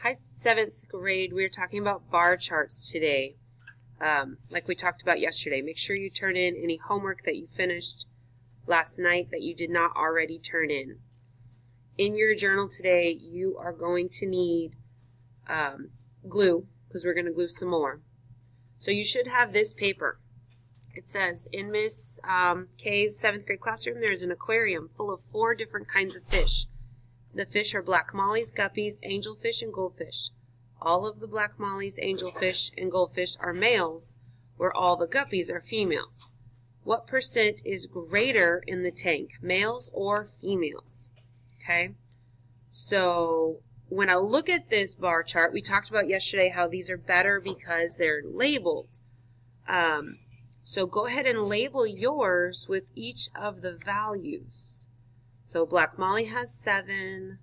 Hi, 7th grade. We're talking about bar charts today. Like we talked about yesterday. Make sure you turn in any homework that you finished last night that you did not already turn in. In your journal today, you are going to need glue, because we're going to glue some more. So you should have this paper. It says, in Miss K's 7th grade classroom, there's an aquarium full of 4 different kinds of fish. The fish are black mollies, guppies, angelfish, and goldfish. All of the black mollies, angelfish, and goldfish are males, where all the guppies are females. What percent is greater in the tank, males or females? Okay, so when I look at this bar chart, we talked about yesterday how these are better because they're labeled. So go ahead and label yours with each of the values. So black molly has 7,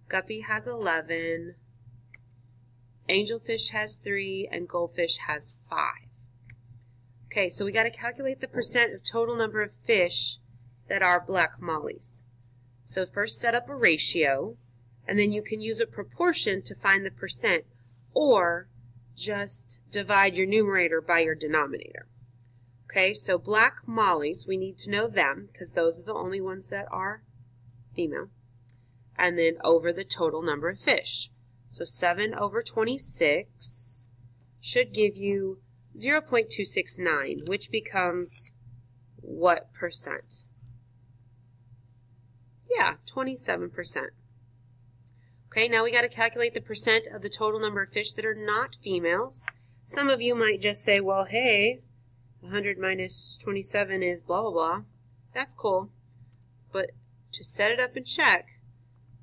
guppy has 11, angelfish has 3, and goldfish has 5. Okay, so we got to calculate the percent of total number of fish that are black mollies. So first set up a ratio, and then you can use a proportion to find the percent, or just divide your numerator by your denominator. Okay, so black mollies, we need to know them, because those are the only ones that are female, and then over the total number of fish. So 7 over 26 should give you 0.269, which becomes what percent? Yeah, 27%. Okay, now we got to calculate the percent of the total number of fish that are not females. Some of you might just say, well, hey, 100 minus 27 is blah, blah, blah. That's cool. But to set it up and check,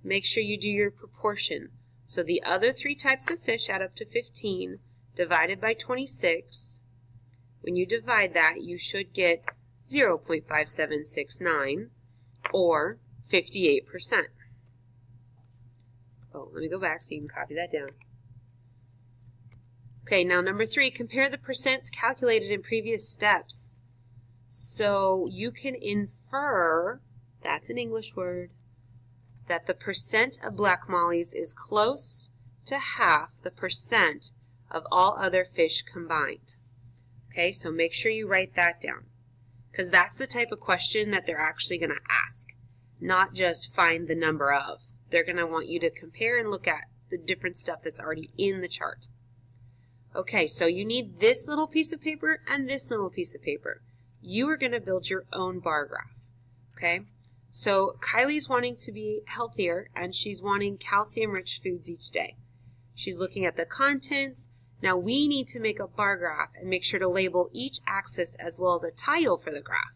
make sure you do your proportion. So the other 3 types of fish add up to 15 divided by 26. When you divide that, you should get 0.5769 or 58%. Oh, let me go back so you can copy that down. Okay, now number 3, compare the percents calculated in previous steps. So you can infer, that's an English word, that the percent of black mollies is close to half the percent of all other fish combined. Okay, so make sure you write that down, because that's the type of question that they're actually going to ask, not just find the number of. They're going to want you to compare and look at the different stuff that's already in the chart. Okay, so you need this little piece of paper and this little piece of paper. You are going to build your own bar graph. Okay, so Kylie's wanting to be healthier, and she's wanting calcium-rich foods each day. She's looking at the contents. Now we need to make a bar graph and make sure to label each axis as well as a title for the graph.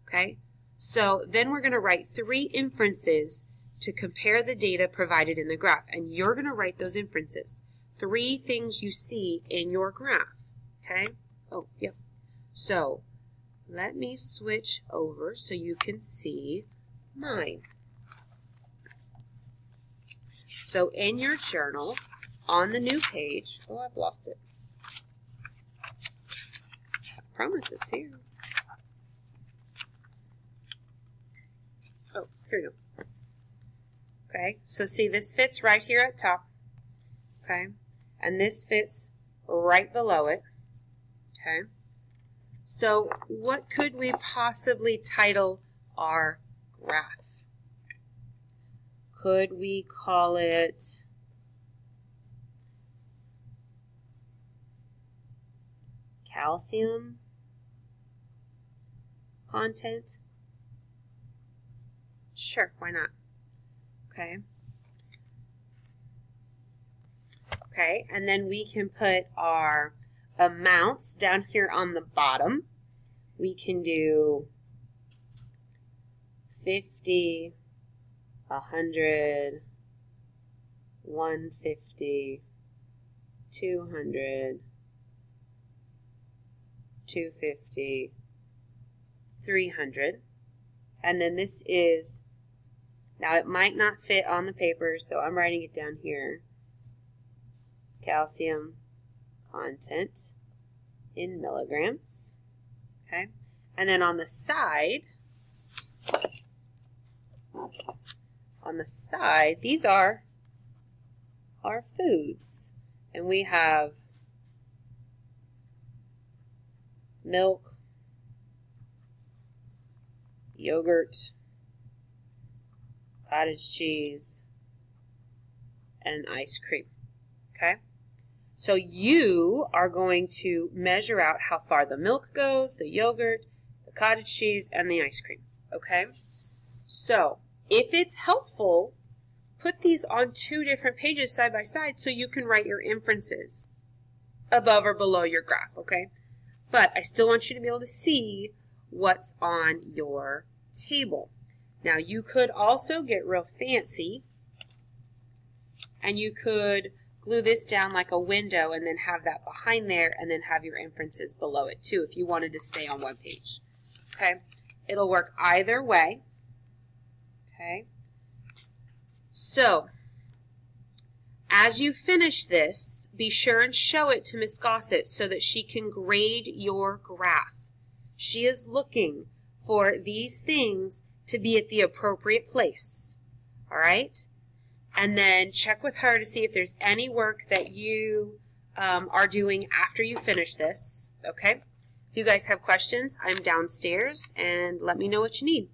Okay, so then we're going to write 3 inferences to compare the data provided in the graph, and you're going to write those inferences. 3 things you see in your graph. Okay, oh, yep. So let me switch over so you can see mine. So in your journal, on the new page, oh, I've lost it. I promise it's here. Oh, here we go. Okay, so see, this fits right here at top. Okay, and this fits right below it. Okay, so what could we possibly title our graph? Could we call it calcium content? Sure, why not? Okay. Okay, and then we can put our amounts down here on the bottom. We can do 50, 100, 150, 200, 250, 300. And then this is, now it might not fit on the paper, so I'm writing it down here. Calcium content in milligrams. Okay, and then on the side, these are our foods. And we have milk, yogurt, cottage cheese, and ice cream. Okay? So you are going to measure out how far the milk goes, the yogurt, the cottage cheese, and the ice cream. Okay? So if it's helpful, put these on 2 different pages side by side so you can write your inferences above or below your graph. Okay? But I still want you to be able to see what's on your table. Now you could also get real fancy and you could glue this down like a window and then have that behind there and then have your inferences below it too if you wanted to stay on one page. Okay? It'll work either way. Okay? So, as you finish this, be sure and show it to Miss Gossett so that she can grade your graph. She is looking for these things to be at the appropriate place. All right? And then check with her to see if there's any work that you are doing after you finish this. Okay? If you guys have questions, I'm downstairs, and let me know what you need.